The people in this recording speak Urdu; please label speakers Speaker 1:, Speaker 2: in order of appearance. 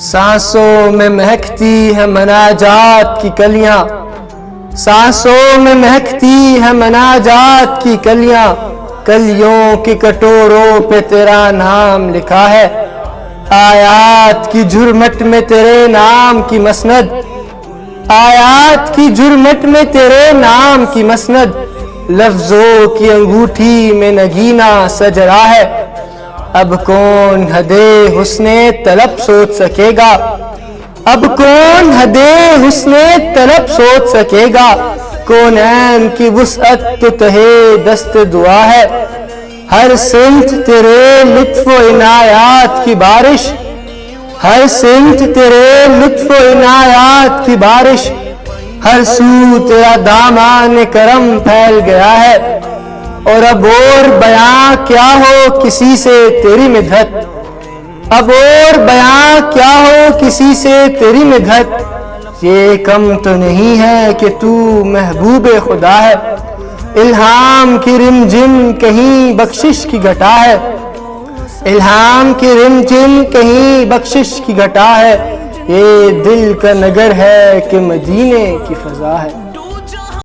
Speaker 1: سانسوں میں مہکتی ہے مناجات کی کلیاں، سانسوں میں مہکتی ہے مناجات کی کلیاں، کلیوں کی کٹوروں پہ تیرا نام لکھا ہے، آیات کی جھرمٹ میں تیرے نام کی مسند، آیات کی جھرمٹ میں تیرے نام کی مسند، لفظوں کی انگوٹھی میں نگینہ سج رہا ہے، اب کون حد حسن طلب سوچ سکے گا، اب کون حد حسن طلب سوچ سکے گا، کونین کی وسعت تو تہے دست دعا ہے، ہر سمت تیرے لطف و عنایات کی بارش، ہر سمت تیرے لطف و عنایات کی بارش، ہر سو تیرا دامان کرم پھیل گیا ہے، اور اب اور بیاں کیا ہو کسی سے تیری مدحت، اب اور بیاں کیا ہو کسی سے تیری مدحت، یہ کم تو نہیں ہے کہ تو محبوب خدا ہے، الہام کی رم جم کہیں بخشش کی گھٹا ہے، الہام کی رم جم کہیں بخشش کی گھٹا ہے، یہ دل کا نگر ہے کہ مدینے کی فضا ہے۔